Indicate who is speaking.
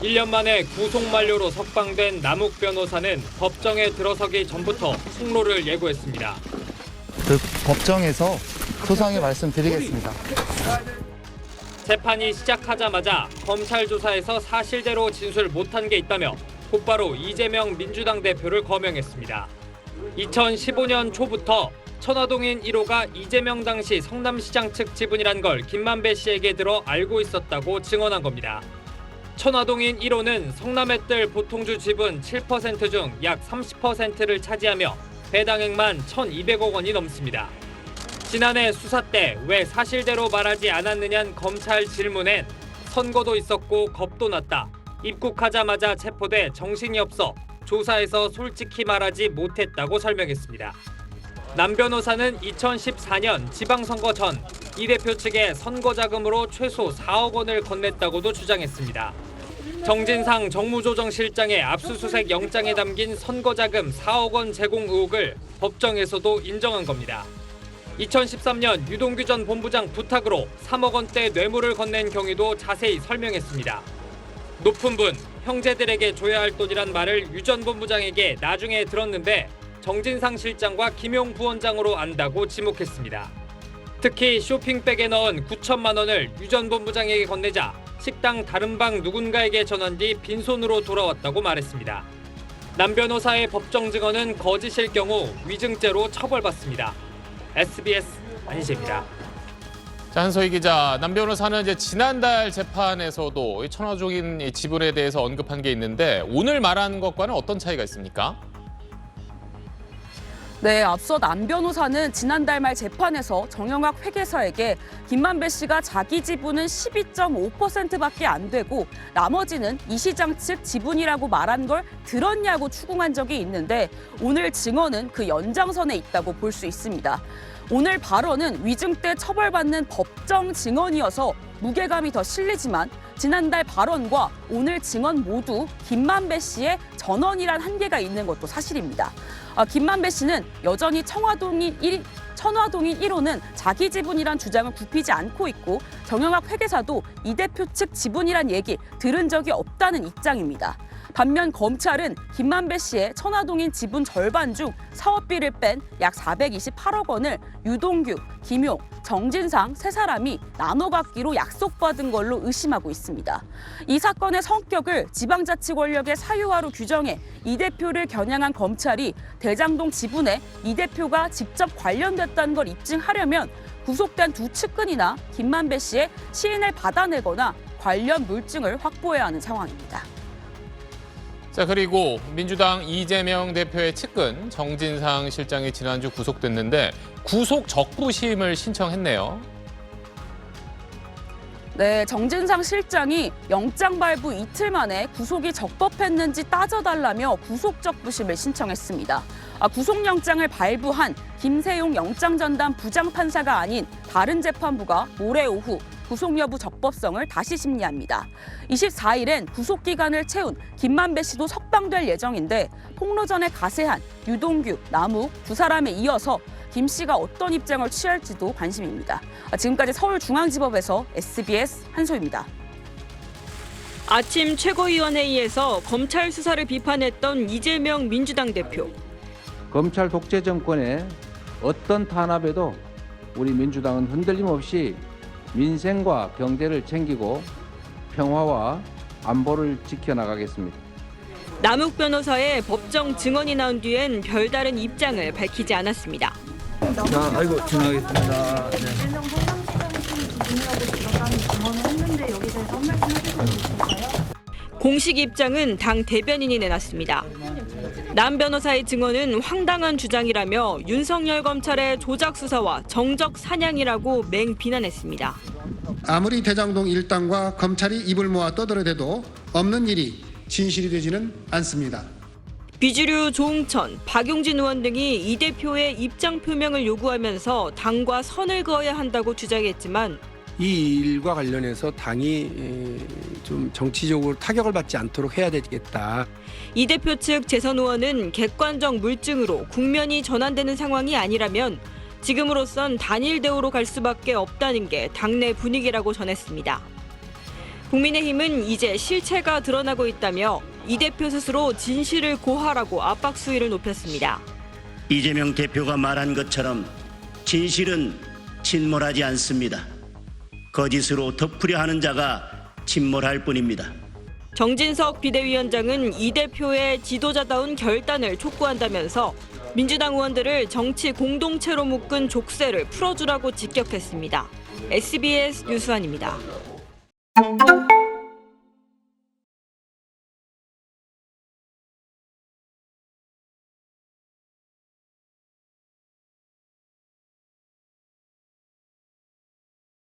Speaker 1: 1년 만에 구속 만료로 석방된 남욱 변호사는 법정에 들어서기 전부터 폭로를 예고했습니다.
Speaker 2: 법정에서 소상히 말씀드리겠습니다.
Speaker 1: 재판이 시작하자마자 검찰 조사에서 사실대로 진술 못한 게 있다며 곧바로 이재명 민주당 대표를 거명했습니다. 2015년 초부터 천화동인 1호가 이재명 당시 성남시장 측 지분이란 걸 김만배 씨에게 들어 알고 있었다고 증언한 겁니다. 천화동인 1호는 성남의뜰 보통주 지분 7% 중 약 30%를 차지하며 배당액만 1,200억 원이 넘습니다. 지난해 수사 때 왜 사실대로 말하지 않았느냐는 검찰 질문엔 선거도 있었고 겁도 났다. 입국하자마자 체포돼 정신이 없어 조사에서 솔직히 말하지 못했다고 설명했습니다. 남 변호사는 2014년 지방선거 전 이 대표 측에 선거자금으로 최소 4억 원을 건넸다고도 주장했습니다. 정진상 정무조정실장의 압수수색 영장에 담긴 선거자금 4억 원 제공 의혹을 법정에서도 인정한 겁니다. 2013년 유동규 전 본부장 부탁으로 3억 원대 뇌물을 건넨 경위도 자세히 설명했습니다. 높은 분, 형제들에게 줘야 할 돈이란 말을 유 전 본부장에게 나중에 들었는데 정진상 실장과 김용 부원장으로 안다고 지목했습니다. 특히 쇼핑백에 넣은 9천만 원을 유 전 본부장에게 건네자 식당 다른 방 누군가에게 전한 뒤 빈손으로 돌아왔다고 말했습니다. 남 변호사의 법정 증언은 거짓일 경우 위증죄로 처벌받습니다. SBS 안희재입니다.
Speaker 3: 자, 한소희 기자, 남 변호사는 이제 지난달 재판에서도 천화동인 지분에 대해서 언급한 게 있는데 오늘 말하는 것과는 어떤 차이가 있습니까?
Speaker 4: 네, 앞서 남 변호사는 지난달 말 재판에서 정영학 회계사에게 김만배 씨가 자기 지분은 12.5%밖에 안 되고 나머지는 이 시장 측 지분이라고 말한 걸 들었냐고 추궁한 적이 있는데 오늘 증언은 그 연장선에 있다고 볼 수 있습니다. 오늘 발언은 위증 때 처벌받는 법정 증언이어서 무게감이 더 실리지만 지난달 발언과 오늘 증언 모두 김만배 씨의 전언이란 한계가 있는 것도 사실입니다. 김만배 씨는 여전히 천화동인 1호는 자기 지분이란 주장을 굽히지 않고 있고 정영학 회계사도 이 대표 측 지분이란 얘기 들은 적이 없다는 입장입니다. 반면 검찰은 김만배 씨의 천화동인 지분 절반 중 사업비를 뺀 약 428억 원을 유동규, 김용, 정진상 세 사람이 나눠 갖기로 약속받은 걸로 의심하고 있습니다. 이 사건의 성격을 지방자치 권력의 사유화로 규정해 이 대표를 겨냥한 검찰이 대장동 지분에 이 대표가 직접 관련됐다는 걸 입증하려면 구속된 두 측근이나 김만배 씨의 시인을 받아내거나 관련 물증을 확보해야 하는 상황입니다.
Speaker 3: 자, 그리고 민주당 이재명 대표의 측근 정진상 실장이 지난주 구속됐는데 구속 적부심을 신청했네요.
Speaker 4: 네, 정진상 실장이 영장 발부 이틀 만에 구속이 적법했는지 따져달라며 구속적부심을 신청했습니다. 구속영장을 발부한 김세용 영장전담 부장판사가 아닌 다른 재판부가 모레 오후 구속 여부 적법성을 다시 심리합니다. 24일엔 구속기간을 채운 김만배 씨도 석방될 예정인데 폭로전에 가세한 유동규, 남욱 두 사람에 이어서 김 씨가 어떤 입장을 취할지도 관심입니다. 지금까지 서울중앙지법에서 SBS 한소희입니다.
Speaker 5: 아침 최고위원회의에서 검찰 수사를 비판했던 이재명 민주당 대표.
Speaker 6: 검찰 독재 정권의 어떤 탄압에도 우리 민주당은 흔들림 없이 민생과 경제를 챙기고 평화와 안보를 지켜나가겠습니다.
Speaker 5: 남욱 변호사의 법정 증언이 나온 뒤엔 별다른 입장을 밝히지 않았습니다.
Speaker 7: 자, 아이고 진행하겠습니다.
Speaker 8: 이재명 성남시장이 부분이라고 들었다는 증언을 했는데 여기 대해서 한 말씀 해주실 수 있을까요?
Speaker 5: 공식 입장은 당 대변인이 내놨습니다. 남 변호사의 증언은 황당한 주장이라며 윤석열 검찰의 조작 수사와 정적 사냥이라고 맹비난했습니다.
Speaker 9: 아무리 대장동 일당과 검찰이 입을 모아 떠들어대도 없는 일이 진실이 되지는 않습니다.
Speaker 5: 비주류 조응천, 박용진 의원 등이 이 대표의 입장 표명을 요구하면서 당과 선을 그어야 한다고 주장했지만
Speaker 7: 이 일과 관련해서 당이 좀 정치적으로 타격을 받지 않도록 해야 되겠다.
Speaker 5: 이 대표 측 재선 의원은 객관적 물증으로 국면이 전환되는 상황이 아니라면 지금으로선 단일 대우로 갈 수밖에 없다는 게 당내 분위기라고 전했습니다. 국민의힘은 이제 실체가 드러나고 있다며 이 대표 스스로 진실을 고하라고 압박 수위를 높였습니다.
Speaker 10: 이재명 대표가 말한 것처럼 진실은 침몰하지 않습니다. 거짓으로 덮으려 하는 자가 침몰할 뿐입니다.
Speaker 5: 정진석 비대위원장은 이 대표의 지도자다운 결단을 촉구한다면서 민주당 의원들을 정치 공동체로 묶은 족쇄를 풀어주라고 직격했습니다. SBS 유수환입니다.